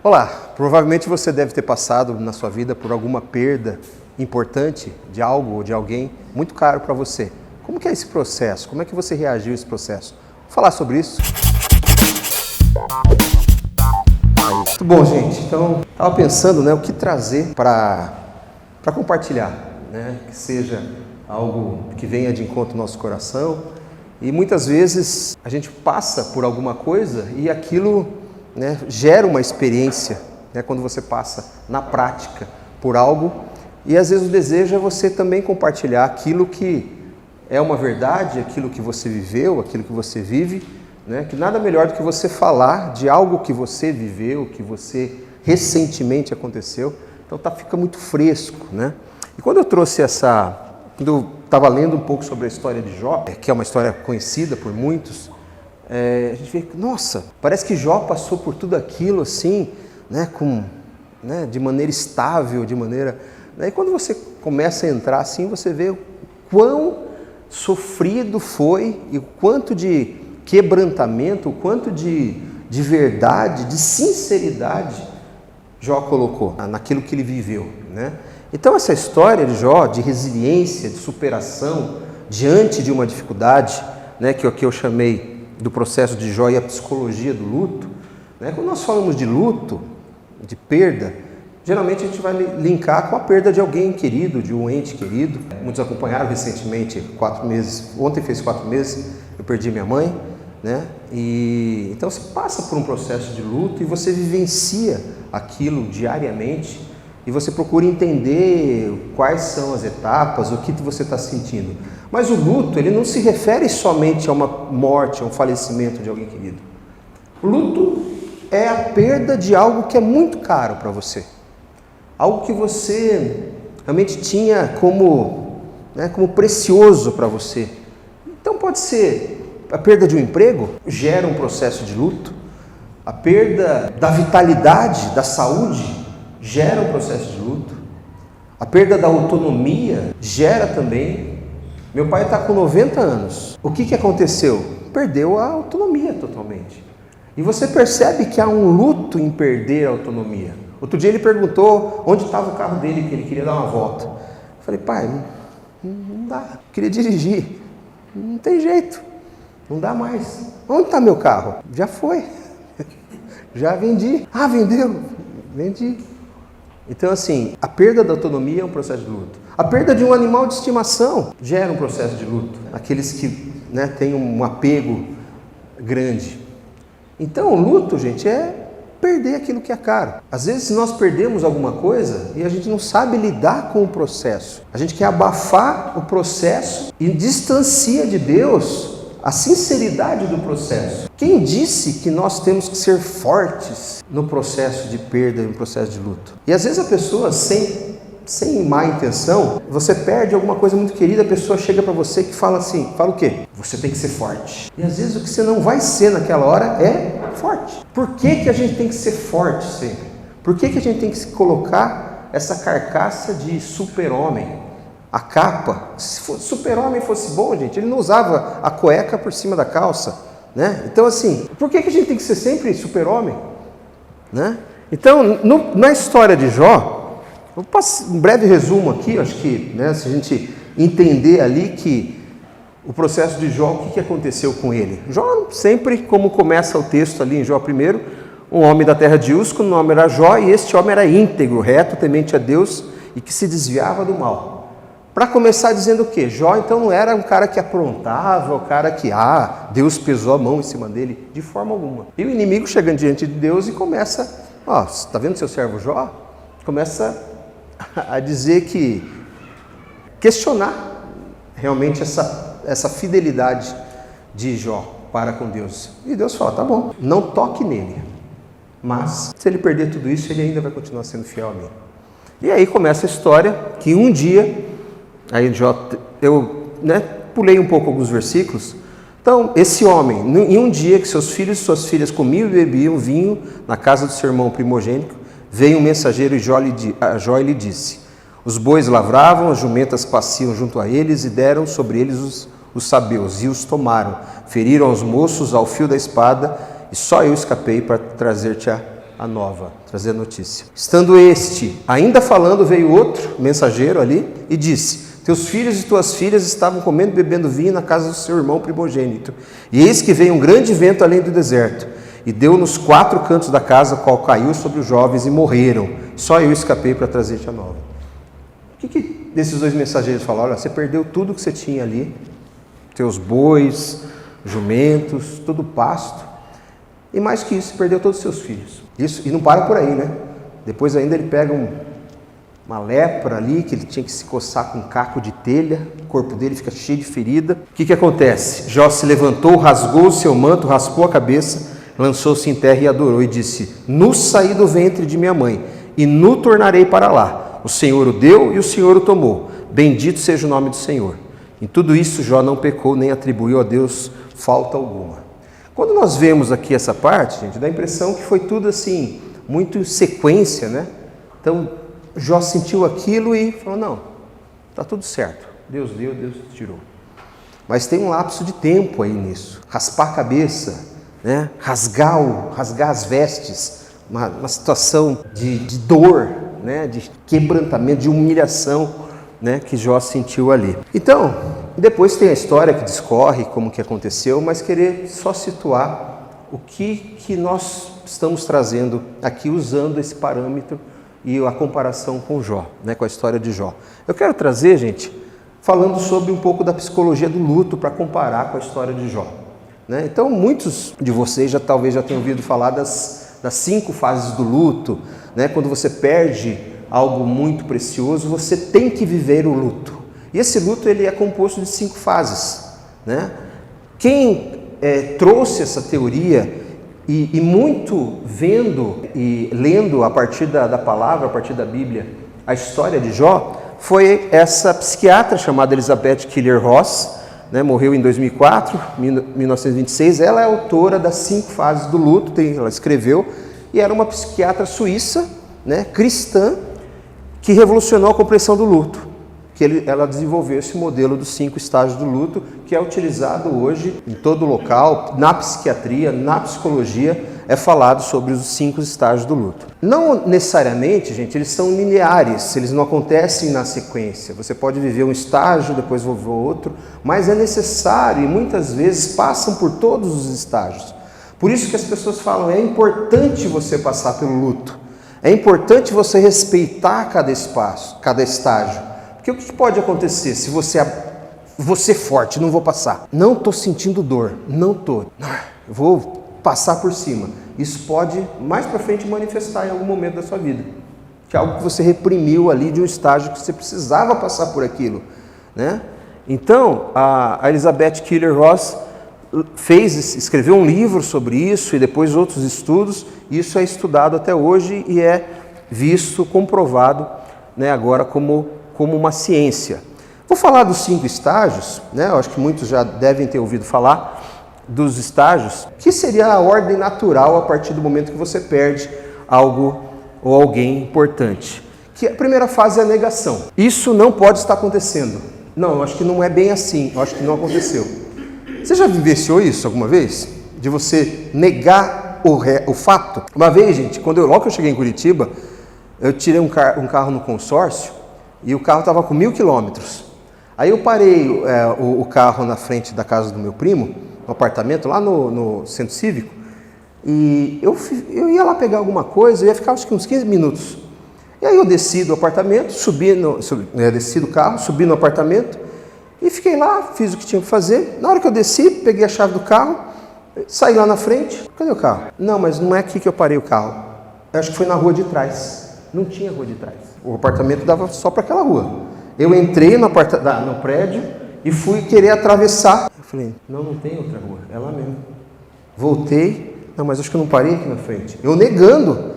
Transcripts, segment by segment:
Olá, provavelmente você deve ter passado na sua vida por alguma perda importante de algo ou de alguém muito caro para você. Como que é esse processo? Como é que você reagiu a esse processo? Vou falar sobre isso. Muito bom, gente. Então, estava pensando, o que trazer para compartilhar, que seja algo que venha de encontro ao nosso coração. E muitas vezes a gente passa por alguma coisa e aquilo gera uma experiência, quando você passa na prática por algo, e às vezes o desejo é você também compartilhar aquilo que é uma verdade, aquilo que você viveu, aquilo que você vive, que nada melhor do que você falar de algo que você viveu, que você recentemente aconteceu, então fica muito fresco, E quando eu trouxe quando eu estava lendo um pouco sobre a história de Jó, que é uma história conhecida por muitos, a gente vê que, nossa, parece que Jó passou por tudo aquilo assim, de maneira estável, de maneira... E quando você começa a entrar assim, você vê o quão sofrido foi e o quanto de quebrantamento, o quanto de verdade, de sinceridade Jó colocou naquilo que ele viveu, Então essa história de Jó, de resiliência, de superação diante de uma dificuldade, que eu chamei do processo de Jó e a psicologia do luto, quando nós falamos de luto, de perda, geralmente a gente vai linkar com a perda de alguém querido, de um ente querido. Muitos acompanharam recentemente, 4 meses, ontem fez 4 meses, eu perdi minha mãe, E então você passa por um processo de luto e você vivencia aquilo diariamente e você procura entender quais são as etapas, o que você está sentindo. Mas o luto, ele não se refere somente a uma morte, a um falecimento de alguém querido. O luto é a perda de algo que é muito caro para você. Algo que você realmente tinha como precioso para você. Então pode ser a perda de um emprego, gera um processo de luto. A perda da vitalidade, da saúde, gera um processo de luto. A perda da autonomia gera também. Meu pai está com 90 anos. O que aconteceu? Perdeu a autonomia totalmente. E você percebe que há um luto em perder a autonomia. Outro dia ele perguntou onde estava o carro dele, que ele queria dar uma volta. Eu falei, pai, não dá. Eu queria dirigir. Não tem jeito. Não dá mais. Onde está meu carro? Já foi. Já vendi. Ah, vendeu? Vendi. Então, assim, a perda da autonomia é um processo de luto. A perda de um animal de estimação gera um processo de luto. Aqueles que têm um apego grande. Então, o luto, gente, é perder aquilo que é caro. Às vezes nós perdemos alguma coisa e a gente não sabe lidar com o processo. A gente quer abafar o processo e distancia de Deus a sinceridade do processo. Quem disse que nós temos que ser fortes no processo de perda e no processo de luto? E às vezes a pessoa, sem má intenção, você perde alguma coisa muito querida, a pessoa chega para você que fala assim, fala o quê? Você tem que ser forte. E às vezes o que você não vai ser naquela hora é forte. Por que a gente tem que ser forte sempre? Por que a gente tem que colocar essa carcaça de super-homem? A capa, se super-homem fosse bom, gente, ele não usava a cueca por cima da calça, Então, assim, por que a gente tem que ser sempre super-homem, Então, na história de Jó, vou passar um breve resumo aqui, acho que, se a gente entender ali que o processo de Jó, o que aconteceu com ele? Jó, sempre como começa o texto ali em Jó 1, um homem da terra de Uz, o nome era Jó, e este homem era íntegro, reto, temente a Deus e que se desviava do mal. Para começar dizendo o quê? Jó, então, não era um cara que aprontava, o cara que, Deus pesou a mão em cima dele, de forma alguma. E o inimigo chega diante de Deus e começa, está vendo seu servo Jó? Começa a dizer questionar realmente essa fidelidade de Jó para com Deus. E Deus fala, tá bom, não toque nele, mas se ele perder tudo isso, ele ainda vai continuar sendo fiel a mim. E aí começa a história que um dia... Aí eu pulei um pouco alguns versículos. Então, esse homem, em um dia que seus filhos e suas filhas comiam e bebiam vinho na casa do seu irmão primogênito, veio um mensageiro a Jó e lhe disse, os bois lavravam, as jumentas paciam junto a eles e deram sobre eles os sabeus e os tomaram. Feriram os moços ao fio da espada e só eu escapei para trazer-te a nova, trazer a notícia. Estando este ainda falando, veio outro mensageiro ali e disse: teus filhos e tuas filhas estavam comendo e bebendo vinho na casa do seu irmão primogênito. E eis que veio um grande vento além do deserto, e deu nos 4 cantos da casa, o qual caiu sobre os jovens e morreram. Só eu escapei para trazer-te a nova. O que desses 2 mensageiros falaram? Olha, você perdeu tudo que você tinha ali, teus bois, jumentos, todo o pasto, e mais que isso, perdeu todos os seus filhos. Isso, e não para por aí, né? Depois ainda ele pega uma lepra ali, que ele tinha que se coçar com um caco de telha, o corpo dele fica cheio de ferida. O que acontece? Jó se levantou, rasgou o seu manto, raspou a cabeça, lançou-se em terra e adorou, e disse: nu saí do ventre de minha mãe, e nu tornarei para lá. O Senhor o deu e o Senhor o tomou. Bendito seja o nome do Senhor. Em tudo isso, Jó não pecou, nem atribuiu a Deus falta alguma. Quando nós vemos aqui essa parte, gente, dá a impressão que foi tudo assim, muito em sequência, né? Então, Jó sentiu aquilo e falou: não, está tudo certo. Deus deu, Deus tirou. Mas tem um lapso de tempo aí nisso. Raspar a cabeça, né? Rasgar as vestes, uma situação de dor, né? De quebrantamento, de humilhação, né, que Jó sentiu ali. Então, depois tem a história que discorre, como que aconteceu, mas querer só situar o que nós estamos trazendo aqui, usando esse parâmetro e a comparação com Jó, né, com a história de Jó. Eu quero trazer, gente, falando sobre um pouco da psicologia do luto para comparar com a história de Jó. Né? Então, muitos de vocês talvez já tenham ouvido falar das 5 fases do luto, né? Quando você perde algo muito precioso, você tem que viver o luto. E esse luto ele é composto de 5 fases. Né? Quem trouxe essa teoria e muito vendo e lendo a partir da palavra, a partir da Bíblia, a história de Jó, foi essa psiquiatra chamada Elizabeth Kübler-Ross, né? Morreu em 2004, 1926. Ela é autora das 5 fases do luto, ela escreveu, e era uma psiquiatra suíça, né? Cristã, que revolucionou a compreensão do luto, ela desenvolveu esse modelo dos 5 estágios do luto, que é utilizado hoje em todo local, na psiquiatria, na psicologia, é falado sobre os 5 estágios do luto. Não necessariamente, gente, eles são lineares, eles não acontecem na sequência. Você pode viver um estágio, depois viver outro, mas é necessário e muitas vezes passam por todos os estágios. Por isso que as pessoas falam, é importante você passar pelo luto. É importante você respeitar cada espaço, cada estágio. Porque o que pode acontecer se você forte, não vou passar. Não estou sentindo dor, não estou. Vou passar por cima. Isso pode, mais para frente, manifestar em algum momento da sua vida. Que é algo que você reprimiu ali de um estágio que você precisava passar por aquilo. Né? Então, a Elizabeth Kübler-Ross escreveu um livro sobre isso e depois outros estudos. Isso é estudado até hoje e é visto, comprovado, né, agora como uma ciência. Vou falar dos 5 estágios, né? Eu acho que muitos já devem ter ouvido falar dos estágios, que seria a ordem natural a partir do momento que você perde algo ou alguém importante. Que a primeira fase é a negação. Isso não pode estar acontecendo. Não, eu acho que não é bem assim, eu acho que não aconteceu. Você já vivenciou isso alguma vez? De você negar o fato? Uma vez, gente, logo que eu cheguei em Curitiba, eu tirei um carro no consórcio e o carro estava com 1.000 quilômetros. Aí eu parei o carro na frente da casa do meu primo, no apartamento, lá no centro cívico, e eu ia lá pegar alguma coisa, eu ia ficar acho que uns 15 minutos. E aí eu desci do apartamento, desci do carro, subi no apartamento, e fiquei lá, fiz o que tinha que fazer. Na hora que eu desci, peguei a chave do carro, saí lá na frente. Cadê o carro? Não, mas não é aqui que eu parei o carro. Eu acho que foi na rua de trás. Não tinha rua de trás. O apartamento dava só para aquela rua. Eu entrei no prédio e fui querer atravessar. Eu falei, não tem outra rua, é lá mesmo. Voltei, não, mas acho que eu não parei aqui na frente. Eu negando,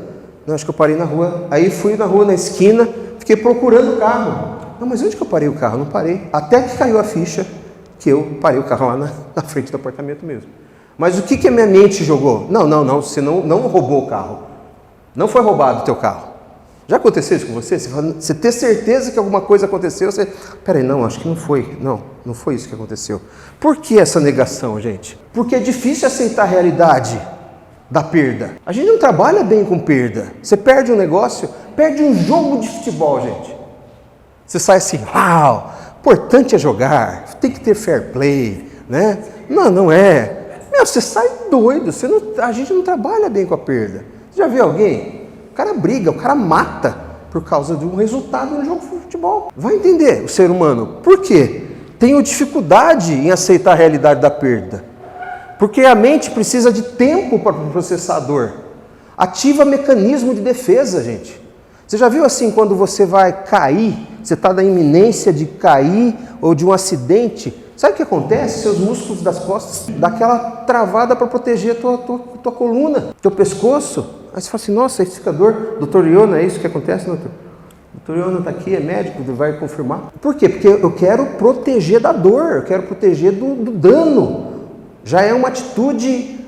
não, acho que eu parei na rua. Aí fui na rua, na esquina, fiquei procurando o carro. Não, mas onde que eu parei o carro? Não parei. Até que caiu a ficha que eu parei o carro lá na frente do apartamento mesmo. Mas o que a minha mente jogou? Não, você não roubou o carro. Não foi roubado o teu carro. Já aconteceu isso com você? Você ter certeza que alguma coisa aconteceu, peraí, não, acho que não foi. Não foi isso que aconteceu. Por que essa negação, gente? Porque é difícil aceitar a realidade. da perda. A gente não trabalha bem com perda. Você perde um negócio, perde um jogo de futebol, gente. Você sai assim, uau, importante é jogar, tem que ter fair play, né? Não, não é. Meu, você sai doido, a gente não trabalha bem com a perda. Você já viu alguém? O cara briga, o cara mata por causa de um resultado no jogo de futebol. Vai entender o ser humano. Por quê? Tenho dificuldade em aceitar a realidade da perda. Porque a mente precisa de tempo para processar a dor. Ativa mecanismo de defesa, gente. Você já viu assim, quando você vai cair, você está na iminência de cair ou de um acidente, sabe o que acontece? Seus músculos das costas dão aquela travada para proteger a tua coluna, teu pescoço. Aí você fala assim, nossa, esse fica dor. Doutor Iona, é isso que acontece, doutor? Doutor Iona está aqui, é médico, vai confirmar. Por quê? Porque eu quero proteger da dor, eu quero proteger do dano. Já é uma atitude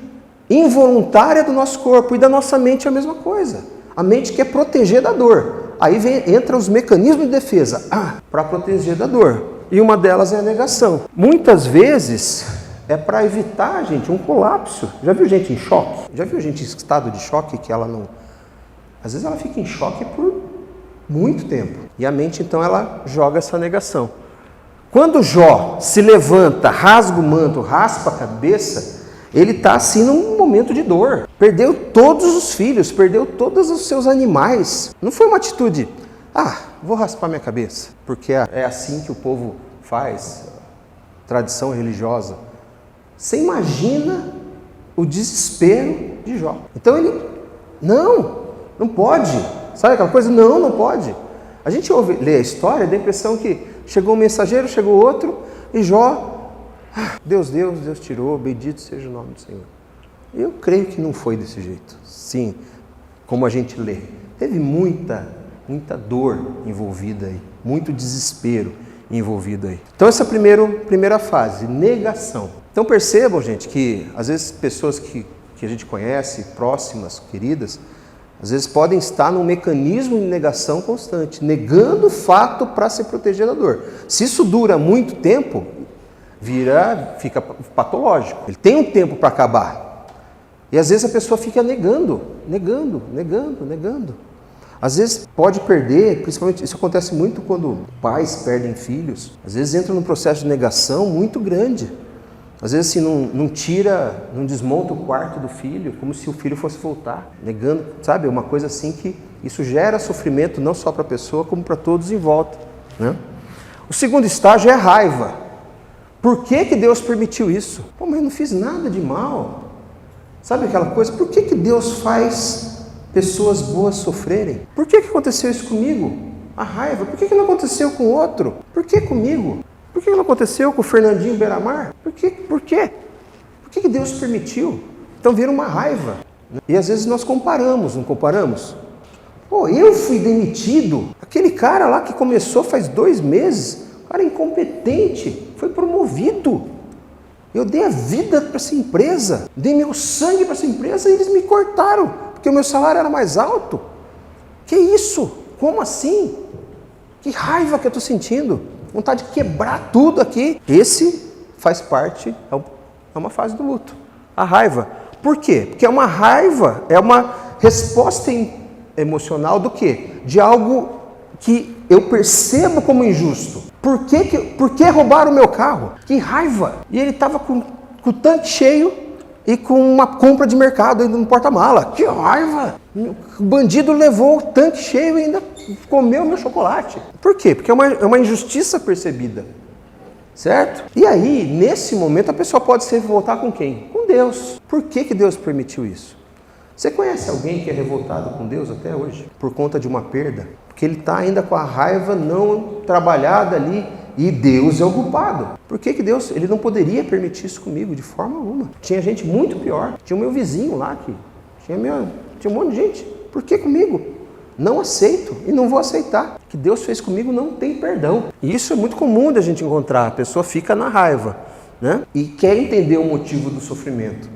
involuntária do nosso corpo, e da nossa mente é a mesma coisa. A mente quer proteger da dor. Aí entra os mecanismos de defesa para proteger da dor. E uma delas é a negação. Muitas vezes é para evitar, gente, um colapso. Já viu gente em choque? Já viu gente em estado de choque que ela não... Às vezes ela fica em choque por muito tempo. E a mente, então, ela joga essa negação. Quando Jó se levanta, rasga o manto, raspa a cabeça, ele está assim num momento de dor. Perdeu todos os filhos, perdeu todos os seus animais. Não foi uma atitude, vou raspar minha cabeça, porque é assim que o povo faz, tradição religiosa. Você imagina o desespero de Jó. Então ele, não pode. Sabe aquela coisa? Não pode. A gente lê a história, dá a impressão que chegou um mensageiro, chegou outro, e Jó, Deus deu, Deus tirou, bendito seja o nome do Senhor. Eu creio que não foi desse jeito. Sim, como a gente lê. Teve muita dor envolvida aí, muito desespero envolvido aí. Então essa primeira fase, negação. Então percebam, gente, que às vezes pessoas que a gente conhece, próximas, queridas, às vezes podem estar num mecanismo de negação constante, negando o fato para se proteger da dor. Se isso dura muito tempo, fica patológico. Ele tem um tempo para acabar. E às vezes a pessoa fica negando. Às vezes pode perder, principalmente isso acontece muito quando pais perdem filhos. Às vezes entra num processo de negação muito grande. Às vezes assim, não desmonta o quarto do filho, como se o filho fosse voltar, negando, sabe? Uma coisa assim que isso gera sofrimento não só para a pessoa, como para todos em volta, né? O segundo estágio é a raiva. Por que Deus permitiu isso? Mas eu não fiz nada de mal. Sabe aquela coisa? Por que Deus faz pessoas boas sofrerem? Por que aconteceu isso comigo? A raiva. Por que não aconteceu com o outro? Por que comigo? Por que não aconteceu com o Fernandinho Beiramar? Por quê? Por que Deus permitiu? Então vira uma raiva. E às vezes nós comparamos, não comparamos? Eu fui demitido. Aquele cara lá que começou faz 2 meses, o cara incompetente, foi promovido. Eu dei a vida para essa empresa, dei meu sangue para essa empresa e eles me cortaram, porque o meu salário era mais alto. Que isso? Como assim? Que raiva que eu estou sentindo. Vontade de quebrar tudo aqui. Esse faz parte, é uma fase do luto. A raiva. Por quê? Porque uma raiva é uma resposta emocional do quê? De algo que eu percebo como injusto. Por que roubaram o meu carro? Que raiva! E ele estava com o tanque cheio e com uma compra de mercado ainda no porta-mala. Que raiva! O bandido levou o tanque cheio e ainda comeu meu chocolate. Por quê? Porque é uma injustiça percebida. Certo? E aí, nesse momento, a pessoa pode se revoltar com quem? Com Deus. Por que Deus permitiu isso? Você conhece alguém que é revoltado com Deus até hoje? Por conta de uma perda? Porque ele está ainda com a raiva não trabalhada ali e Deus é o culpado. Por que Deus ele não poderia permitir isso comigo de forma alguma? Tinha gente muito pior. Tinha o meu vizinho lá, tinha um monte de gente. Por que comigo? Não aceito e não vou aceitar. O que Deus fez comigo não tem perdão. E isso é muito comum da gente encontrar. A pessoa fica na raiva, né? E quer entender o motivo do sofrimento.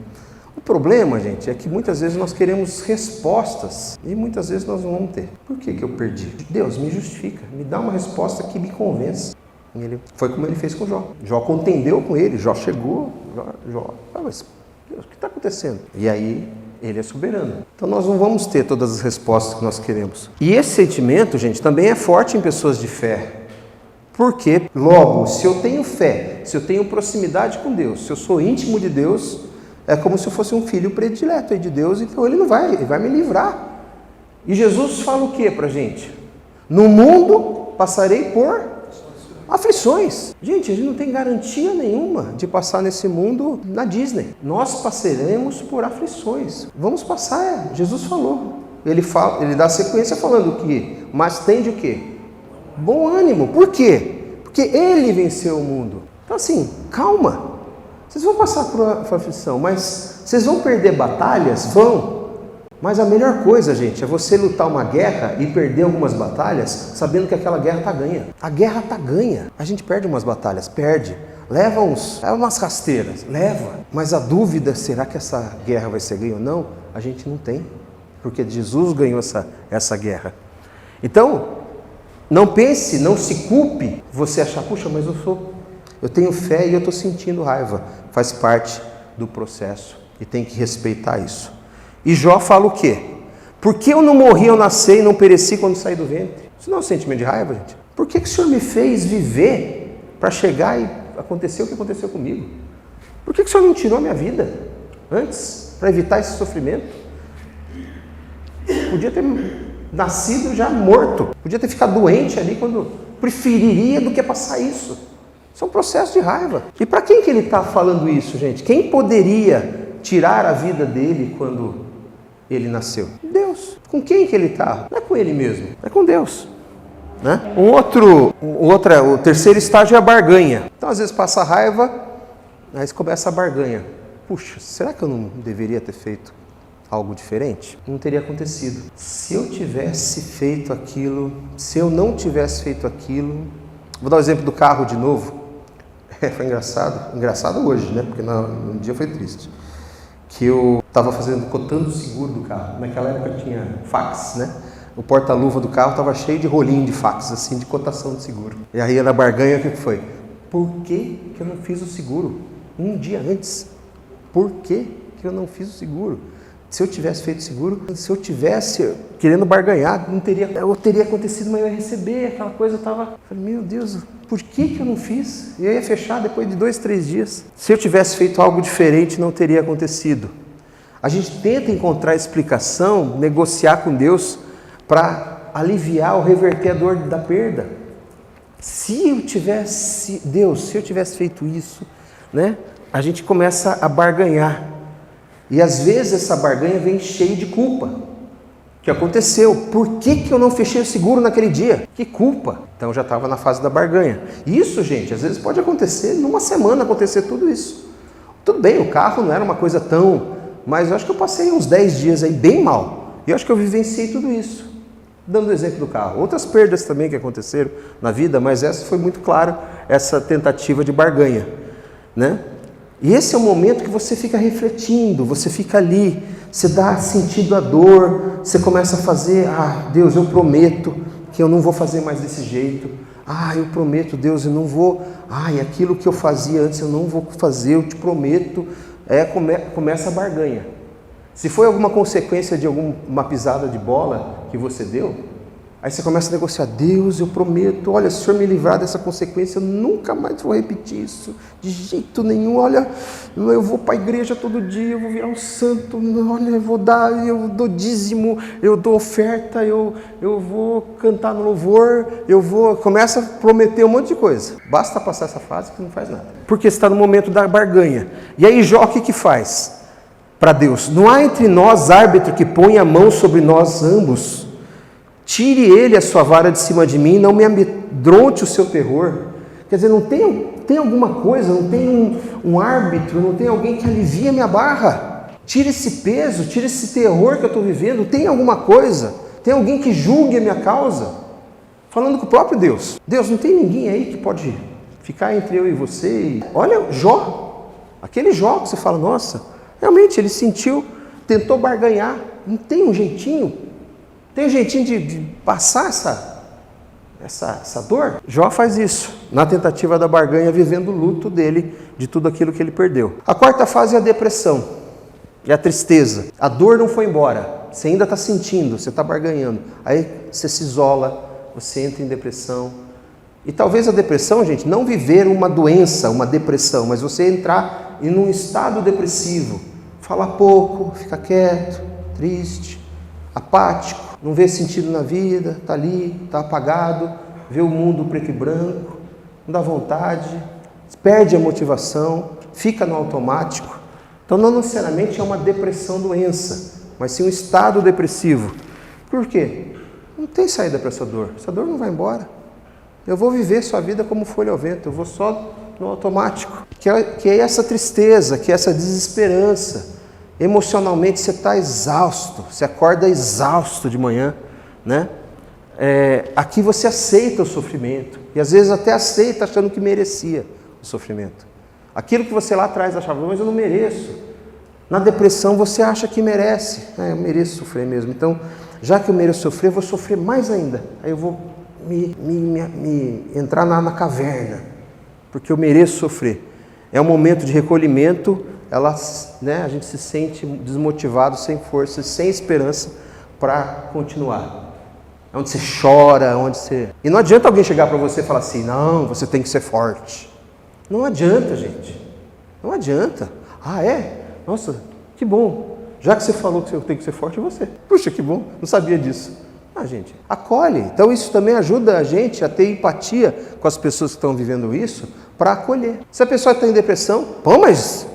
O problema, gente, é que muitas vezes nós queremos respostas e muitas vezes nós não vamos ter. Por que eu perdi? Deus, me justifica, me dá uma resposta que me convença. Foi como ele fez com Jó. Jó contendeu com ele, Jó chegou, mas Deus, o que está acontecendo? E aí Ele é soberano. Então nós não vamos ter todas as respostas que nós queremos. E esse sentimento, gente, também é forte em pessoas de fé. Porque, logo, se eu tenho fé, se eu tenho proximidade com Deus, se eu sou íntimo de Deus, é como se eu fosse um filho predileto de Deus, então ele vai me livrar. E Jesus fala o que pra gente? No mundo passarei por aflições. Gente, a gente não tem garantia nenhuma de passar nesse mundo na Disney. Nós passaremos por aflições. Vamos passar, Jesus falou. Ele dá sequência falando que, mas tem de o quê? Bom ânimo. Por quê? Porque ele venceu o mundo. Então assim, calma. Vocês vão passar por aflição, mas vocês vão perder batalhas? Vão. Mas a melhor coisa, gente, é você lutar uma guerra e perder algumas batalhas sabendo que aquela guerra está ganha. A guerra está ganha. A gente perde umas batalhas, perde. Leva umas rasteiras, leva. Mas a dúvida, será que essa guerra vai ser ganha ou não? A gente não tem. Porque Jesus ganhou essa guerra. Então, não pense, não se culpe você achar, puxa, mas eu tenho fé e eu estou sentindo raiva. Faz parte do processo e tem que respeitar isso. E Jó fala o quê? Por que eu não morri, eu nasci e não pereci quando saí do ventre? Isso não é um sentimento de raiva, gente? Por que o Senhor me fez viver para chegar e acontecer o que aconteceu comigo? Por que o Senhor não tirou a minha vida antes, para evitar esse sofrimento? Podia ter nascido já morto, podia ter ficado doente ali quando preferiria do que passar isso. Isso é um processo de raiva. E para quem que ele está falando isso, gente? Quem poderia tirar a vida dele quando ele nasceu? Deus. Com quem que ele está? Não é com ele mesmo, é com Deus. Né? O terceiro estágio é a barganha. Então às vezes passa a raiva, aí começa a barganha. Puxa, será que eu não deveria ter feito algo diferente? Não teria acontecido. Se eu tivesse feito aquilo, se eu não tivesse feito aquilo... Vou dar o exemplo do carro de novo. Foi engraçado hoje, né? Porque no dia foi triste. Que eu estava cotando o seguro do carro. Naquela época tinha fax, né? O porta-luva do carro estava cheio de rolinho de fax, assim, de cotação de seguro. E aí na barganha, o que foi? Por que eu não fiz o seguro um dia antes? Por que eu não fiz o seguro? Se eu tivesse feito seguro, se eu tivesse querendo barganhar, eu teria acontecido, mas eu ia receber aquela coisa, eu falei, meu Deus, por que eu não fiz? Eu ia fechar depois de 2, 3 dias. Se eu tivesse feito algo diferente, não teria acontecido. A gente tenta encontrar explicação, negociar com Deus para aliviar ou reverter a dor da perda. Se eu tivesse feito isso, né? A gente começa a barganhar. E às vezes essa barganha vem cheia de culpa. O que aconteceu? Por que eu não fechei o seguro naquele dia? Que culpa! Então já estava na fase da barganha. Isso, gente, às vezes pode acontecer, numa semana acontecer tudo isso. Tudo bem, o carro não era uma coisa tão... Mas eu acho que eu passei uns 10 dias aí bem mal. E eu acho que eu vivenciei tudo isso. Dando o exemplo do carro. Outras perdas também que aconteceram na vida, mas essa foi muito clara, essa tentativa de barganha, né? E esse é o momento que você fica refletindo, você fica ali, você dá sentido à dor, você começa a fazer, Deus, eu prometo que eu não vou fazer mais desse jeito. Eu prometo, Deus, eu não vou, aquilo que eu fazia antes eu não vou fazer, eu te prometo. Começa a barganha. Se foi alguma consequência de alguma pisada de bola que você deu, aí você começa a negociar, Deus, eu prometo, olha, se o Senhor me livrar dessa consequência, eu nunca mais vou repetir isso, de jeito nenhum, olha, eu vou para a igreja todo dia, eu vou virar um santo, olha, eu dou dízimo, eu dou oferta, eu vou cantar no louvor, começa a prometer um monte de coisa. Basta passar essa fase que não faz nada. Porque você está no momento da barganha. E aí Jó, o que faz para Deus? Não há entre nós árbitro que ponha a mão sobre nós ambos. Tire ele a sua vara de cima de mim, não me amedronte o seu terror. Quer dizer, não tem alguma coisa, não tem um árbitro, não tem alguém que alivie a minha barra. Tire esse peso, tire esse terror que eu estou vivendo. Tem alguma coisa, tem alguém que julgue a minha causa. Falando com o próprio Deus. Deus, não tem ninguém aí que pode ficar entre eu e você. Olha Jó, aquele Jó que você fala, nossa, realmente ele sentiu, tentou barganhar. Não tem um jeitinho? Tem um jeitinho de passar essa dor? Jó faz isso, na tentativa da barganha, vivendo o luto dele, de tudo aquilo que ele perdeu. A quarta fase é a depressão. E a tristeza. A dor não foi embora. Você ainda está sentindo, você está barganhando. Aí você se isola, você entra em depressão. E talvez a depressão, gente, não viver uma doença, uma depressão, mas você entrar em um estado depressivo. Fala pouco, fica quieto, triste, apático, não vê sentido na vida, está ali, está apagado, vê o mundo preto e branco, não dá vontade, perde a motivação, fica no automático. Então não necessariamente é uma depressão doença, mas sim um estado depressivo. Por quê? Não tem saída para essa dor não vai embora. Eu vou viver sua vida como folha ao vento, eu vou só no automático. Que é essa tristeza, que é essa desesperança. Emocionalmente você está exausto, você acorda exausto de manhã, né? Aqui você aceita o sofrimento, e às vezes até aceita achando que merecia o sofrimento. Aquilo que você lá atrás achava, mas eu não mereço. Na depressão você acha que merece, eu mereço sofrer mesmo. Então, já que eu mereço sofrer, eu vou sofrer mais ainda. Aí eu vou me entrar na caverna, porque eu mereço sofrer. É um momento de recolhimento, a gente se sente desmotivado, sem força, sem esperança para continuar. É onde você chora, onde você... E não adianta alguém chegar para você e falar assim, não, você tem que ser forte. Não adianta, gente. Não adianta. Ah, é? Nossa, que bom. Já que você falou que eu tenho que ser forte, você. Puxa, que bom. Não sabia disso. Gente, acolhe. Então isso também ajuda a gente a ter empatia com as pessoas que estão vivendo isso, para acolher. Se a pessoa está em depressão, mas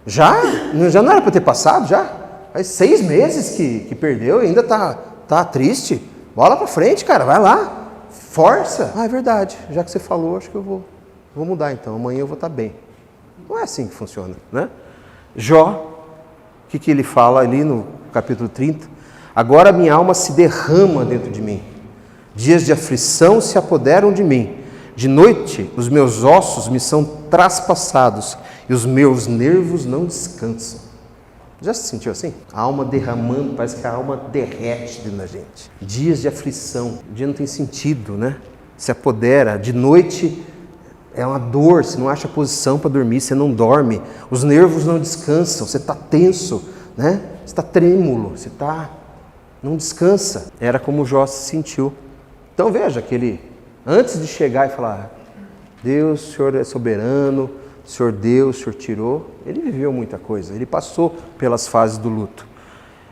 já não era para ter passado, já? Faz 6 meses que perdeu e ainda está triste. Bola para frente, cara, vai lá. Força. É verdade. Já que você falou, acho que eu vou mudar então. Amanhã eu vou estar bem. Não é assim que funciona, né? Jó, o que ele fala ali no capítulo 30? Agora minha alma se derrama dentro de mim. Dias de aflição se apoderam de mim. De noite os meus ossos me são traspassados e os meus nervos não descansam. Já se sentiu assim? A alma derramando, parece que a alma derrete dentro da gente. Dias de aflição, o dia não tem sentido, né? Se apodera. De noite é uma dor, você não acha posição para dormir, você não dorme. Os nervos não descansam, você está tenso, né? Você está trêmulo, não descansa. Era como Jó se sentiu. Então veja que ele, antes de chegar e falar, Deus, o Senhor é soberano, o Senhor deu, o Senhor tirou, ele viveu muita coisa, ele passou pelas fases do luto.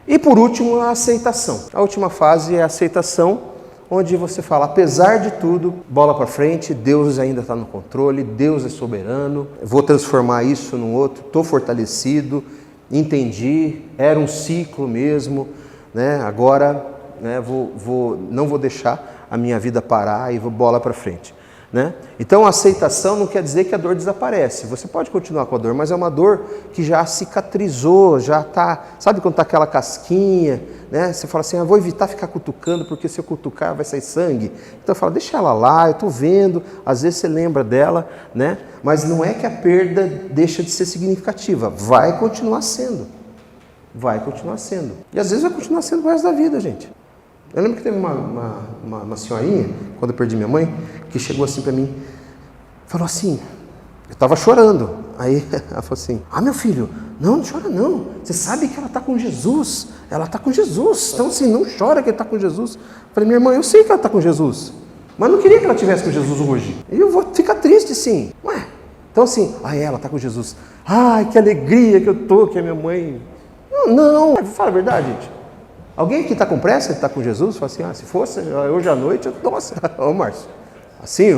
E por último, a aceitação. A última fase é a aceitação, onde você fala, apesar de tudo, bola para frente, Deus ainda está no controle, Deus é soberano, vou transformar isso num outro, estou fortalecido, entendi, era um ciclo mesmo, né? Agora, né, não vou deixar a minha vida parar e vou bola para frente, né? Então a aceitação não quer dizer que a dor desaparece, você pode continuar com a dor, mas é uma dor que já cicatrizou, já está, sabe quando está aquela casquinha, né? Você fala assim, vou evitar ficar cutucando, porque se eu cutucar vai sair sangue, então fala, deixa ela lá, eu estou vendo, às vezes você lembra dela, né? Mas não é que a perda deixa de ser significativa, vai continuar sendo. E às vezes vai continuar sendo o resto da vida, gente. Eu lembro que teve uma senhorinha, quando eu perdi minha mãe, que chegou assim para mim, falou assim, eu estava chorando. Aí ela falou assim, meu filho, não chora não, você sabe que ela está com Jesus, então assim, não chora que ele está com Jesus. Eu falei, minha irmã, eu sei que ela está com Jesus, mas não queria que ela estivesse com Jesus hoje. E eu vou ficar triste sim. Então assim, ela está com Jesus. Ai, que alegria que eu tô, que a minha mãe... Não, vou falar a verdade, gente. Alguém que está com pressa de estar com Jesus, fala assim, se fosse hoje à noite, nossa, Márcio, assim,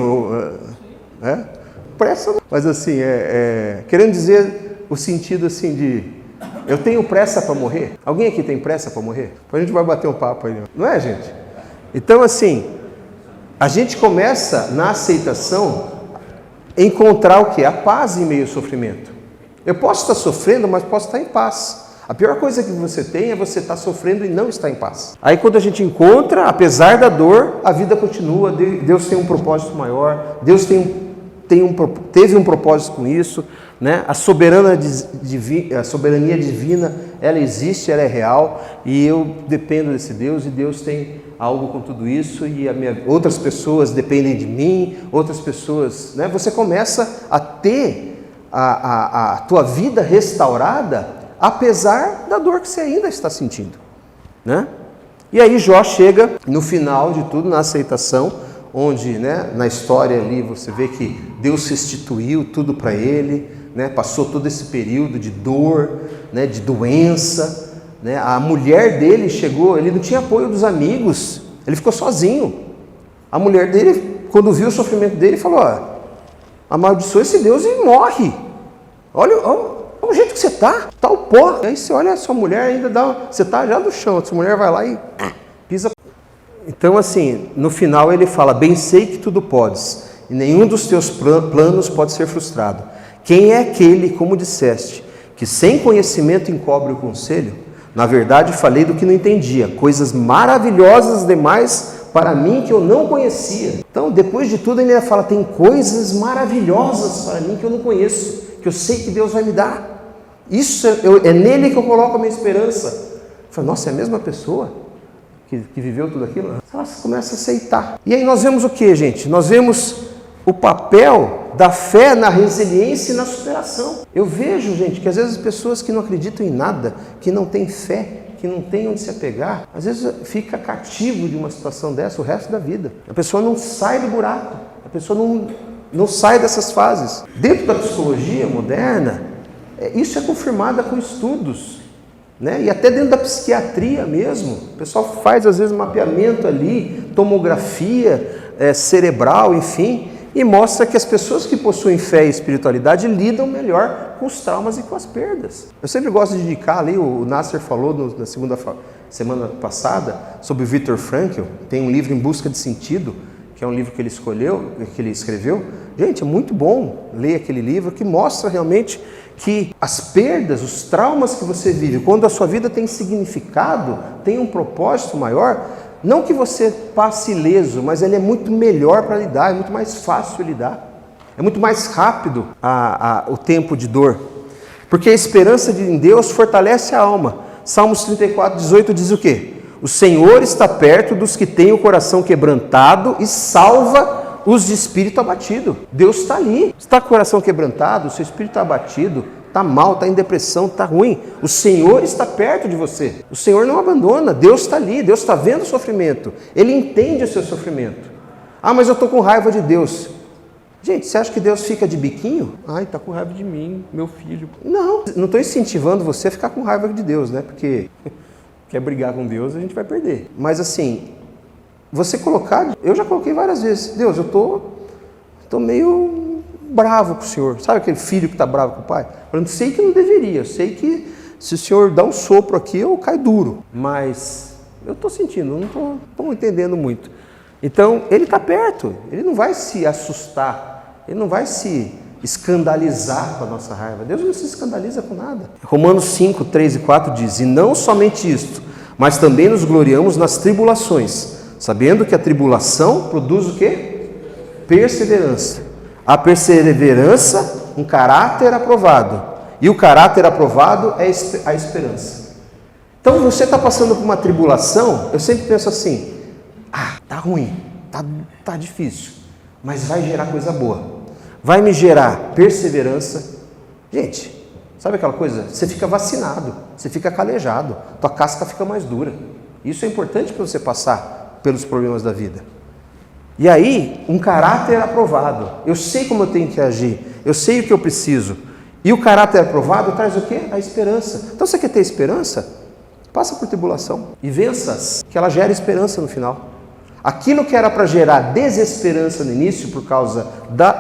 pressa, mas assim, querendo dizer o sentido assim de, eu tenho pressa para morrer? Alguém aqui tem pressa para morrer? Depois a gente vai bater um papo aí, não é, gente? Então assim, a gente começa na aceitação, encontrar o quê? A paz em meio ao sofrimento. Eu posso estar sofrendo, mas posso estar em paz. A pior coisa que você tem é você estar sofrendo e não estar em paz. Aí quando a gente encontra, apesar da dor, a vida continua, Deus tem um propósito maior, Deus teve um propósito com isso, né? A soberania divina, ela existe, ela é real, e eu dependo desse Deus, e Deus tem algo com tudo isso, e outras pessoas dependem de mim, outras pessoas, né? Você começa a ter a tua vida restaurada apesar da dor que você ainda está sentindo, né? E aí Jó chega no final de tudo, na aceitação, onde, né, na história ali você vê que Deus restituiu tudo para ele, né? Passou todo esse período de dor, né, de doença, né? A mulher dele chegou, ele não tinha apoio dos amigos, ele ficou sozinho. A mulher dele, quando viu o sofrimento dele, falou: amaldiçoa esse Deus e morre. Olha o jeito que você tá o pó. Aí você olha a sua mulher, ainda você tá já no chão, a sua mulher vai lá e pisa. Então assim, no final ele fala: bem sei que tudo podes, e nenhum dos teus planos pode ser frustrado. Quem é aquele, como disseste, que sem conhecimento encobre o conselho? Na verdade falei do que não entendia, coisas maravilhosas demais para mim que eu não conhecia. Então, depois de tudo, ele fala: tem coisas maravilhosas para mim que eu não conheço, que eu sei que Deus vai me dar. Isso é nele que eu coloco a minha esperança. Eu falo: nossa, é a mesma pessoa que viveu tudo aquilo? Ela começa a aceitar. E aí nós vemos o que, gente? Nós vemos o papel da fé na resiliência e na superação. Eu vejo, gente, que às vezes as pessoas que não acreditam em nada, que não têm fé, que não tem onde se apegar, às vezes fica cativo de uma situação dessa o resto da vida. A pessoa não sai do buraco, a pessoa não sai dessas fases. Dentro da psicologia moderna, isso é confirmado com estudos, né? E até dentro da psiquiatria mesmo. O pessoal faz às vezes mapeamento ali, tomografia cerebral, enfim, e mostra que as pessoas que possuem fé e espiritualidade lidam melhor com os traumas e com as perdas. Eu sempre gosto de indicar ali, o Nasser falou na semana passada sobre o Viktor Frankl, tem um livro Em Busca de Sentido, que é um livro que ele escreveu. Gente, é muito bom ler aquele livro, que mostra realmente que as perdas, os traumas que você vive, quando a sua vida tem significado, tem um propósito maior, não que você passe ileso, mas ele é muito melhor para lidar, é muito mais fácil lidar. É muito mais rápido o tempo de dor. Porque a esperança em Deus fortalece a alma. Salmos 34, 18 diz o quê? O Senhor está perto dos que têm o coração quebrantado e salva os de espírito abatido. Deus está ali. Você está com o coração quebrantado, o seu espírito está abatido, está mal, está em depressão, está ruim. O Senhor está perto de você. O Senhor não abandona. Deus está ali. Deus está vendo o sofrimento. Ele entende o seu sofrimento. Ah, mas eu estou com raiva de Deus. Gente, você acha que Deus fica de biquinho? Ai, está com raiva de mim, meu filho. Não estou incentivando você a ficar com raiva de Deus, né? Porque quer brigar com Deus, a gente vai perder. Mas assim, você colocar... Eu já coloquei várias vezes. Deus, eu estou meio bravo com o Senhor. Sabe aquele filho que está bravo com o pai? Eu não sei que não deveria. Eu sei que se o Senhor dá um sopro aqui, eu caio duro. Mas eu estou sentindo, não estou entendendo muito. Então, Ele está perto. Ele não vai se assustar. Ele não vai se escandalizar com a nossa raiva. Deus não se escandaliza com nada. Romanos 5, 3 e 4 diz: e não somente isto, mas também nos gloriamos nas tribulações, sabendo que a tribulação produz o quê? Perseverança. A perseverança, um caráter aprovado. E o caráter aprovado é a esperança. Então você está passando por uma tribulação, eu sempre penso assim: tá ruim, tá difícil, mas vai gerar coisa boa. Vai me gerar perseverança. Gente, sabe aquela coisa? Você fica vacinado, você fica calejado, tua casca fica mais dura. Isso é importante para você passar pelos problemas da vida. E aí, um caráter aprovado. Eu sei como eu tenho que agir, eu sei o que eu preciso. E o caráter aprovado traz o quê? A esperança. Então você quer ter esperança? Passa por tribulação e vença, que ela gera esperança no final. Aquilo que era para gerar desesperança no início, por causa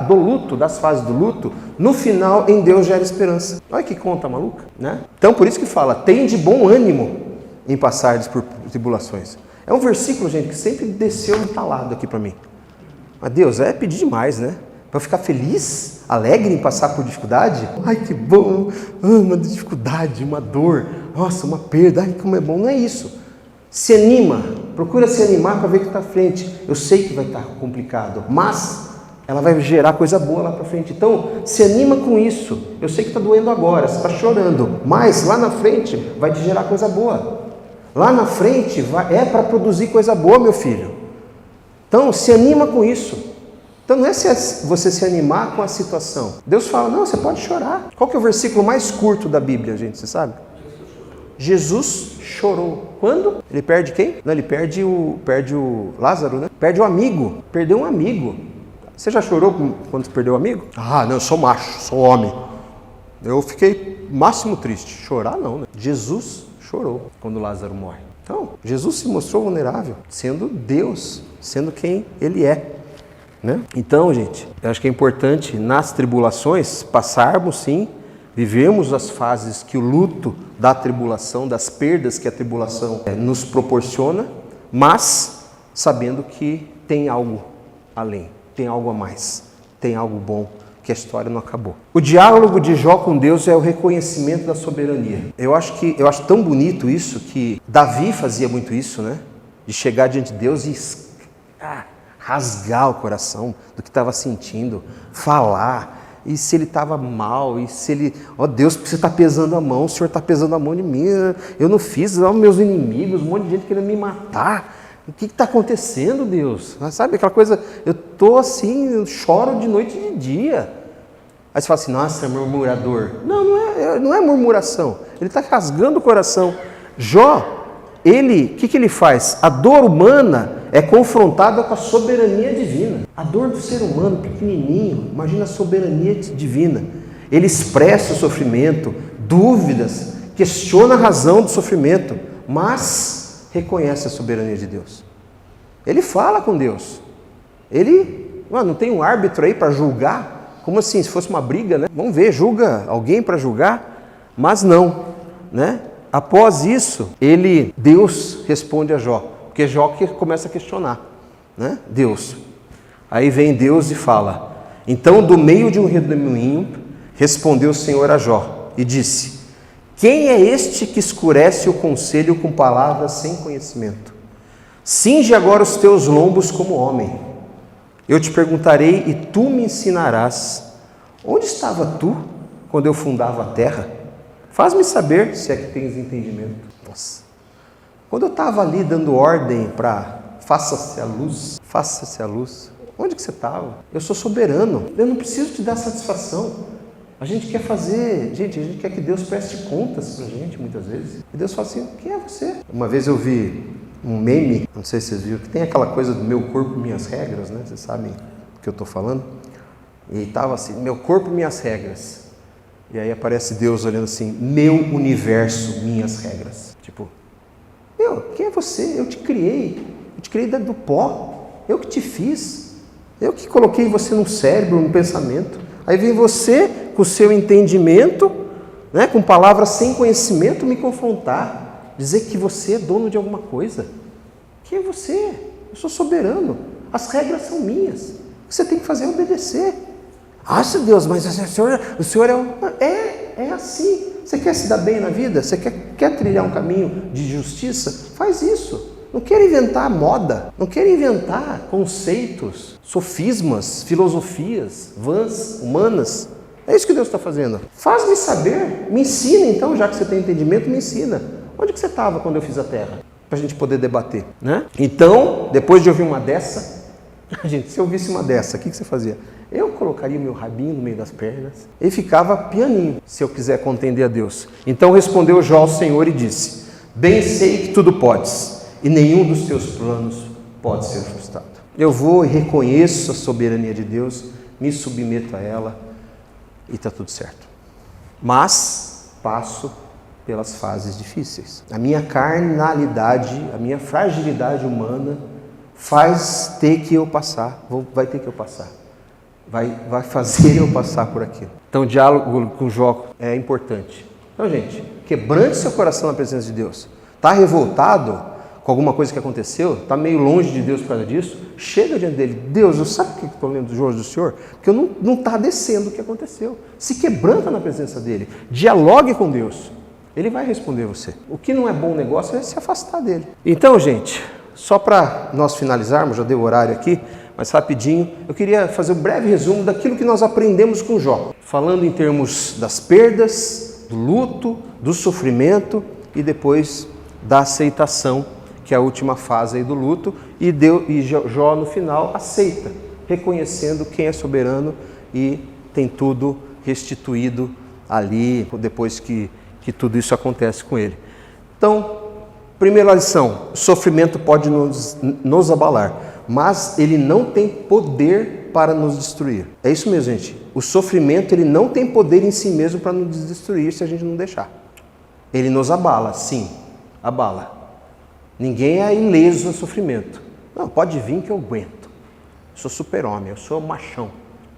do luto, das fases do luto, no final, em Deus gera esperança. Olha que conta maluca, né? Então, por isso que fala: tem de bom ânimo em passardes por tribulações. É um versículo, gente, que sempre desceu entalado aqui para mim. Mas Deus, é pedir demais, né? Para ficar feliz, alegre em passar por dificuldade? Ai, que bom! Uma dificuldade, uma dor, nossa, uma perda, ai, como é bom. Não é isso. Se anima, procura se animar para ver o que está à frente. Eu sei que vai estar complicado, mas ela vai gerar coisa boa lá para frente. Então, se anima com isso. Eu sei que está doendo agora, você está chorando, mas lá na frente vai te gerar coisa boa. Lá na frente é para produzir coisa boa, meu filho. Então, se anima com isso. Então, não é você se animar com a situação. Deus fala: não, você pode chorar. Qual que é o versículo mais curto da Bíblia, gente? Você sabe? Jesus chorou. Quando? Ele perde quem? Não, ele perde o Lázaro, né? Perde o amigo. Perdeu um amigo. Você já chorou quando você perdeu um amigo? Ah, não, eu sou macho, sou homem. Eu fiquei máximo triste. Chorar não, né? Jesus chorou quando Lázaro morre. Então, Jesus se mostrou vulnerável, sendo Deus, sendo quem Ele é. Né? Então, gente, eu acho que é importante nas tribulações passarmos sim, vivermos as fases que o luto da tribulação, das perdas que a tribulação nos proporciona, mas sabendo que tem algo além, tem algo a mais, tem algo bom, que a história não acabou. O diálogo de Jó com Deus é o reconhecimento da soberania. Eu acho tão bonito isso, que Davi fazia muito isso, né? De chegar diante de Deus e rasgar o coração do que estava sentindo, falar, e se ele estava mal, e se ele, Deus, você está pesando a mão, o Senhor está pesando a mão de mim, eu não fiz, meus inimigos, um monte de gente querendo me matar, o que está acontecendo, Deus? Sabe aquela coisa, eu estou assim, eu choro de noite e de dia. Aí você fala assim, nossa, é murmurador. Não é murmuração, ele está rasgando o coração. Jó, o que ele faz? A dor humana é confrontada com a soberania divina. A dor do ser humano, pequenininho, imagina a soberania divina. Ele expressa o sofrimento, dúvidas, questiona a razão do sofrimento, mas reconhece a soberania de Deus. Ele fala com Deus. Ele, não tem um árbitro aí para julgar? Como assim? Se fosse uma briga, né? Vamos ver, julga alguém para julgar? Mas não, né? Após isso, Deus responde a Jó, porque Jó que começa a questionar, né? Deus. Aí vem Deus e fala, então do meio de um redemoinho, respondeu o Senhor a Jó e disse, quem é este que escurece o conselho com palavras sem conhecimento? Cinge agora os teus lombos como homem. Eu te perguntarei e tu me ensinarás. Onde estava tu quando eu fundava a terra? Faz-me saber se é que tens entendimento. Nossa. Quando eu estava ali dando ordem para faça-se a luz, onde que você estava? Eu sou soberano, eu não preciso te dar satisfação. A gente quer que Deus preste contas para a gente muitas vezes. E Deus fala assim, quem é você? Uma vez eu vi um meme, não sei se vocês viram, que tem aquela coisa do meu corpo, minhas regras, né? Vocês sabem do que eu estou falando? E estava assim, meu corpo, minhas regras. E aí aparece Deus olhando assim, meu universo, minhas regras. Tipo, quem é você? Eu te criei do pó, eu que te fiz, eu que coloquei você no cérebro, no pensamento. Aí vem você, com o seu entendimento, né, com palavras sem conhecimento, me confrontar, dizer que você é dono de alguma coisa. Quem é você? Eu sou soberano, as regras são minhas, o que você tem que fazer é obedecer. Acha Deus, mas o Senhor é assim. Você quer se dar bem na vida? Você quer trilhar um caminho de justiça? Faz isso. Não quero inventar moda, não quero inventar conceitos, sofismas, filosofias vãs, humanas. É isso que Deus está fazendo. Faz-me saber, me ensina então, já que você tem entendimento, me ensina. Onde que você estava quando eu fiz a terra? Para a gente poder debater, né? Então, depois de ouvir uma dessa, gente, se eu ouvisse uma dessa, o que você fazia? Eu colocaria o meu rabinho no meio das pernas e ficava pianinho, se eu quiser contender a Deus. Então respondeu Jó ao Senhor e disse, bem sei que tudo podes, e nenhum dos teus planos pode ser frustrado. Eu vou e reconheço a soberania de Deus, me submeto a ela e está tudo certo. Mas passo pelas fases difíceis. A minha carnalidade, a minha fragilidade humana faz ter que eu passar, vai ter que eu passar. Vai fazer eu passar por aquilo. Então o diálogo com Jó é importante. Então, gente, quebrante seu coração na presença de Deus. Está revoltado com alguma coisa que aconteceu? Está meio longe de Deus por causa disso? Chega diante dele. Deus, eu sabe o que estou lendo do do Senhor? Porque eu não está descendo o que aconteceu. Se quebranta na presença dele. Dialogue com Deus. Ele vai responder você. O que não é bom negócio é se afastar dele. Então, gente, só para nós finalizarmos, já deu o horário aqui, mas rapidinho, eu queria fazer um breve resumo daquilo que nós aprendemos com Jó. Falando em termos das perdas, do luto, do sofrimento e depois da aceitação, que é a última fase aí do luto, e Jó no final aceita, reconhecendo quem é soberano e tem tudo restituído ali, depois que tudo isso acontece com ele. Então, primeira lição, o sofrimento pode nos abalar, mas ele não tem poder para nos destruir. É isso mesmo, gente. O sofrimento ele não tem poder em si mesmo para nos destruir se a gente não deixar. Ele nos abala, sim, abala. Ninguém é ileso do sofrimento. Não, pode vir que eu aguento. Eu sou super-homem, eu sou machão.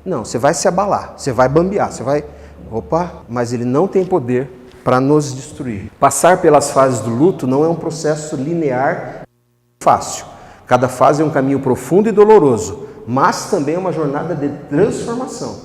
Não, você vai se abalar, você vai bambear, você vai... Opa, mas ele não tem poder para nos destruir. Passar pelas fases do luto não é um processo linear fácil. Cada fase é um caminho profundo e doloroso, mas também é uma jornada de transformação.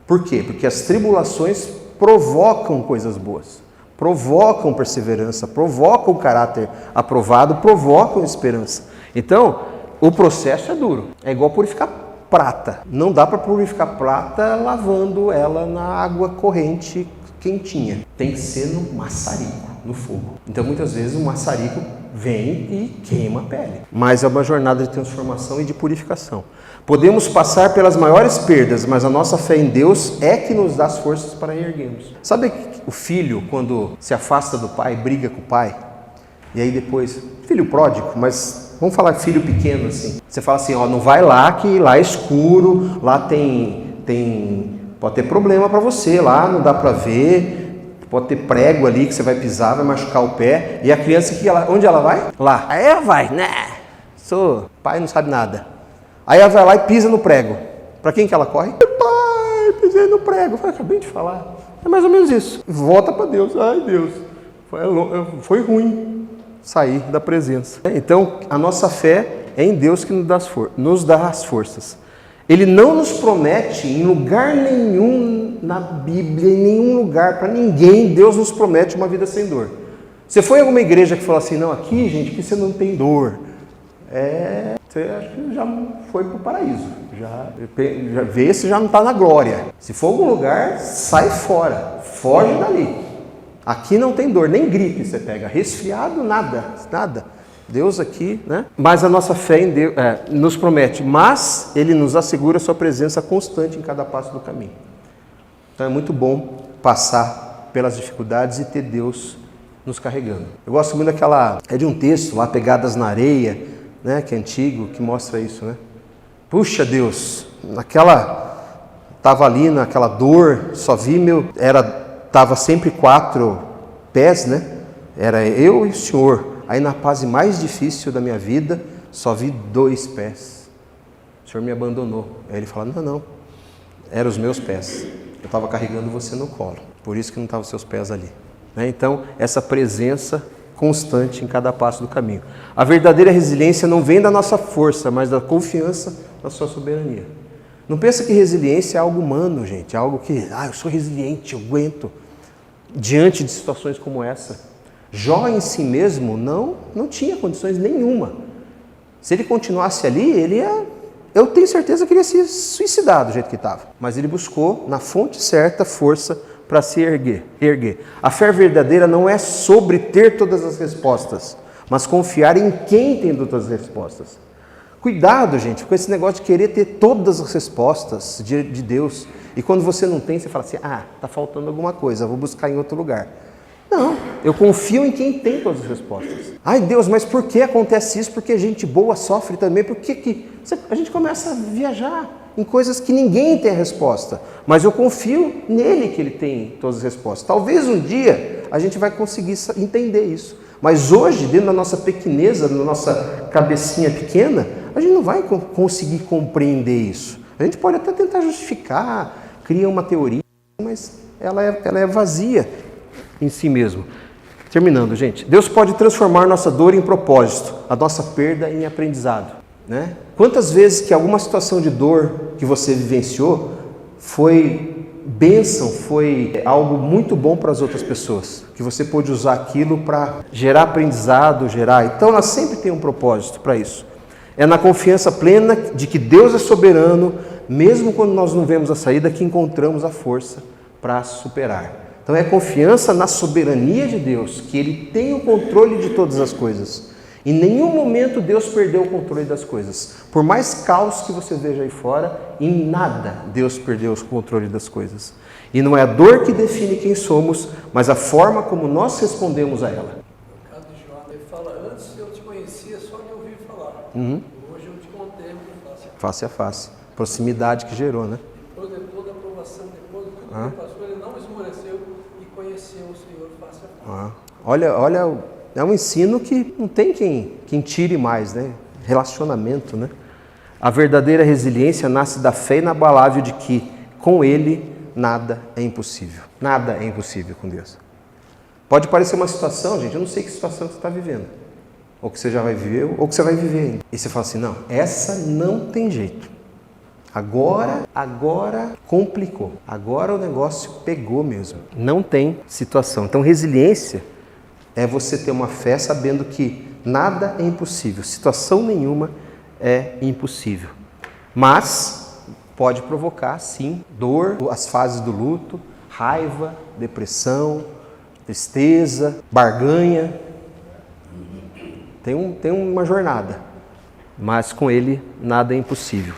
Por quê? Porque as tribulações provocam coisas boas, provocam perseverança, provocam caráter aprovado, provocam esperança. Então, o processo é duro. É igual purificar prata. Não dá para purificar prata lavando ela na água corrente quentinha. Tem que ser no maçarico, no fogo. Então, muitas vezes, o maçarico vem e queima a pele. Mas é uma jornada de transformação e de purificação. Podemos passar pelas maiores perdas, mas a nossa fé em Deus é que nos dá as forças para erguermos. Sabe o filho, quando se afasta do pai, briga com o pai? E aí depois, filho pródigo, mas vamos falar filho pequeno assim. Você fala assim, ó, não vai lá que lá é escuro, lá pode ter problema para você, lá não dá para ver. Pode ter prego ali que você vai pisar, vai machucar o pé. E a criança, onde ela vai? Lá. Aí ela vai, né? Pai não sabe nada. Aí ela vai lá e pisa no prego. Para quem que ela corre? Pai, pisei no prego. Eu acabei de falar. É mais ou menos isso. Volta para Deus. Ai, Deus, foi ruim sair da presença. Então, a nossa fé é em Deus que nos dá as forças. Ele não nos promete em lugar nenhum na Bíblia, em nenhum lugar, para ninguém, Deus nos promete uma vida sem dor. Você foi em alguma igreja que falou assim, não, aqui, gente, que você não tem dor. Você já foi para o paraíso. Já vê se já não está na glória. Se for algum lugar, sai fora. Foge dali. Aqui não tem dor, nem gripe você pega. Resfriado, nada. Deus aqui, né? Mas a nossa fé em Deus nos promete, mas Ele nos assegura a sua presença constante em cada passo do caminho. Então é muito bom passar pelas dificuldades e ter Deus nos carregando. Eu gosto muito de um texto lá, Pegadas na Areia, né? Que é antigo, que mostra isso, né? Puxa Deus, estava ali naquela dor, só vi estava sempre 4 pés, né? Era eu e o Senhor. Aí na fase mais difícil da minha vida, só vi 2 pés. O Senhor me abandonou. Aí ele fala, não, eram os meus pés. Eu estava carregando você no colo. Por isso que não estavam os seus pés ali. Então, essa presença constante em cada passo do caminho. A verdadeira resiliência não vem da nossa força, mas da confiança na sua soberania. Não pensa que resiliência é algo humano, gente. É algo que, eu sou resiliente, eu aguento. Diante de situações como essa. Jó em si mesmo não tinha condições nenhuma. Se ele continuasse ali, eu tenho certeza que ele ia se suicidar do jeito que estava. Mas ele buscou, na fonte certa, força para se erguer. A fé verdadeira não é sobre ter todas as respostas, mas confiar em quem tem todas as respostas. Cuidado, gente, com esse negócio de querer ter todas as respostas de Deus. E quando você não tem, você fala assim, está faltando alguma coisa, vou buscar em outro lugar. Não, eu confio em quem tem todas as respostas. Ai Deus, mas por que acontece isso? Porque gente boa sofre também. Por que a gente começa a viajar em coisas que ninguém tem a resposta? Mas eu confio nele que ele tem todas as respostas. Talvez um dia a gente vai conseguir entender isso. Mas hoje, dentro da nossa pequeneza, da nossa cabecinha pequena, a gente não vai conseguir compreender isso. A gente pode até tentar justificar, criar uma teoria, mas ela é vazia em si mesmo. Terminando, gente. Deus pode transformar nossa dor em propósito, a nossa perda em aprendizado, né? Quantas vezes que alguma situação de dor que você vivenciou foi bênção, foi algo muito bom para as outras pessoas, que você pôde usar aquilo para gerar aprendizado, Então, ela sempre tem um propósito para isso. É na confiança plena de que Deus é soberano, mesmo quando nós não vemos a saída, que encontramos a força para superar. Então é confiança na soberania de Deus, que Ele tem o controle de todas as coisas. Em nenhum momento Deus perdeu o controle das coisas. Por mais caos que você veja aí fora, em nada Deus perdeu o controle das coisas. E não é a dor que define quem somos, mas a forma como nós respondemos a ela. Hoje eu te contemplo face a face. Proximidade que gerou, né? Depois de toda a aprovação, depois de tudo que ele passou, ele não esmoreceu e conheceu o Senhor face a face. Olha, é um ensino que não tem quem tire mais, né? Relacionamento, né? A verdadeira resiliência nasce da fé inabalável de que com Ele nada é impossível. Nada é impossível com Deus. Pode parecer uma situação, gente, eu não sei que situação você está vivendo. Ou que você já vai viver, ou que você vai viver ainda. E você fala assim, não, essa não tem jeito. Agora complicou. Agora o negócio pegou mesmo. Não tem situação. Então resiliência é você ter uma fé sabendo que nada é impossível. Situação nenhuma é impossível. Mas pode provocar, sim, dor, as fases do luto, raiva, depressão, tristeza, barganha. Tem uma jornada, mas com Ele nada é impossível.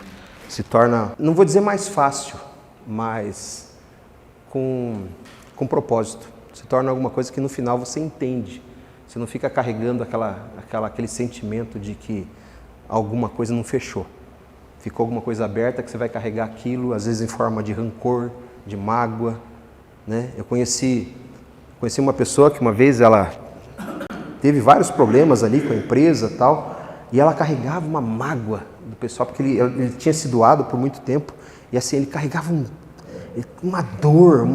Se torna, não vou dizer mais fácil, mas com propósito. Se torna alguma coisa que no final você entende. Você não fica carregando aquele sentimento de que alguma coisa não fechou. Ficou alguma coisa aberta que você vai carregar aquilo, às vezes em forma de rancor, de mágoa, né? Eu conheci uma pessoa que uma vez ela teve vários problemas ali com a empresa e tal, e ela carregava uma mágoa do pessoal, porque ele tinha sido doado por muito tempo, e assim, ele carregava uma dor,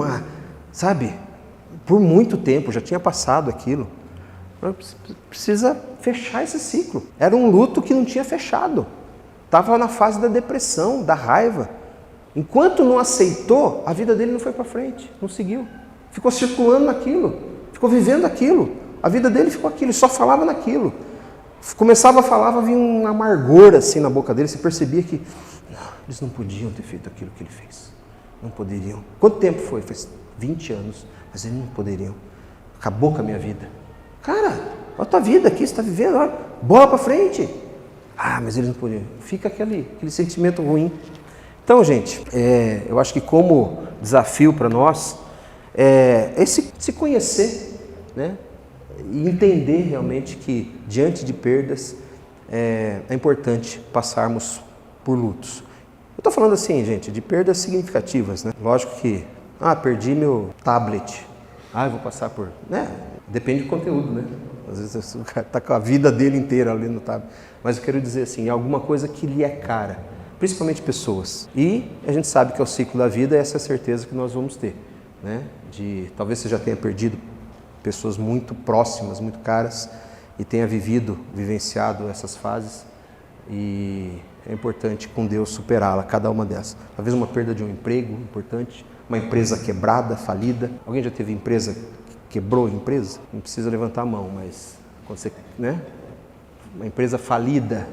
sabe, por muito tempo, já tinha passado aquilo. Precisa fechar esse ciclo. Era um luto que não tinha fechado. Estava na fase da depressão, da raiva. Enquanto não aceitou, a vida dele não foi para frente, não seguiu. Ficou circulando naquilo, ficou vivendo aquilo. A vida dele ficou aquilo, ele só falava naquilo. Começava a falar, vinha um amargor assim na boca dele, você percebia que eles não podiam ter feito aquilo que ele fez. Não poderiam. Quanto tempo foi? Faz 20 anos, mas eles não poderiam. Acabou com a minha vida. Cara, olha a tua vida aqui, você está vivendo, olha, bola para frente. Mas eles não podiam. Fica aquele sentimento ruim. Então, gente, eu acho que como desafio para nós é se conhecer, né? E entender realmente que diante de perdas é importante passarmos por lutos. Eu estou falando assim, gente, de perdas significativas, né? Lógico que, perdi meu tablet. Eu vou passar por... né? Depende do conteúdo, né? Às vezes o cara está com a vida dele inteira ali no tablet. Mas eu quero dizer assim, alguma coisa que lhe é cara, principalmente pessoas. E a gente sabe que é o ciclo da vida, essa é a certeza que nós vamos ter, né? Talvez você já tenha perdido pessoas muito próximas, muito caras, e tenha vivenciado essas fases, e é importante com Deus superá-la, cada uma dessas. Talvez uma perda de um emprego importante, uma empresa quebrada, falida. Alguém já teve empresa que quebrou a empresa? Não precisa levantar a mão, mas quando você, né? Uma empresa falida,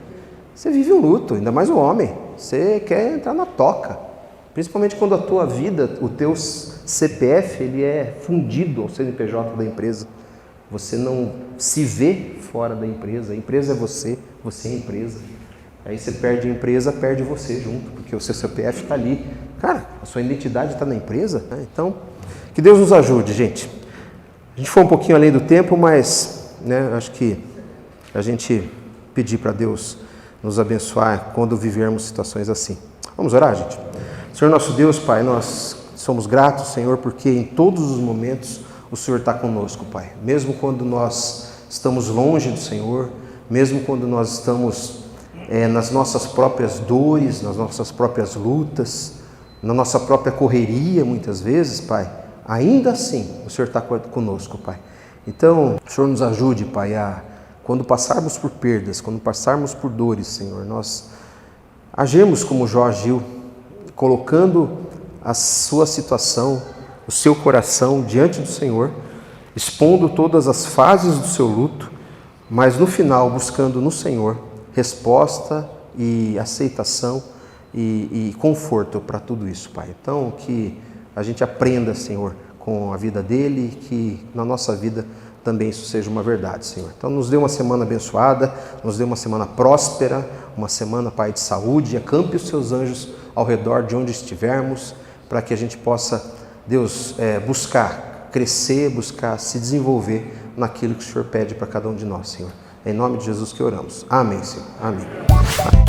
você vive um luto, ainda mais o homem. Você quer entrar na toca, principalmente quando a tua vida, o teu CPF, ele é fundido ao CNPJ da empresa. Você não se vê fora da empresa. A empresa é você é a empresa. Aí você perde a empresa, perde você junto, porque o seu CPF está ali. Cara, a sua identidade está na empresa, né? Então, que Deus nos ajude, gente. A gente foi um pouquinho além do tempo, mas, né, acho que a gente pedir para Deus nos abençoar quando vivermos situações assim. Vamos orar, gente? Senhor nosso Deus, Pai, nós somos gratos, Senhor, porque em todos os momentos o Senhor está conosco, Pai. Mesmo quando nós estamos longe do Senhor, mesmo quando nós estamos nas nossas próprias dores, nas nossas próprias lutas, na nossa própria correria, muitas vezes, Pai, ainda assim o Senhor está conosco, Pai. Então, o Senhor nos ajude, Pai, quando passarmos por perdas, quando passarmos por dores, Senhor, nós agirmos como Jó agiu, colocando a sua situação, o seu coração diante do Senhor, expondo todas as fases do seu luto, mas no final buscando no Senhor resposta e aceitação e conforto para tudo isso, Pai. Então, que a gente aprenda, Senhor, com a vida dele, que na nossa vida também isso seja uma verdade, Senhor. Então, nos dê uma semana abençoada, nos dê uma semana próspera, uma semana, Pai, de saúde, acampe os seus anjos ao redor de onde estivermos, para que a gente possa, Deus, buscar crescer, buscar se desenvolver naquilo que o Senhor pede para cada um de nós, Senhor. É em nome de Jesus que oramos. Amém, Senhor. Amém.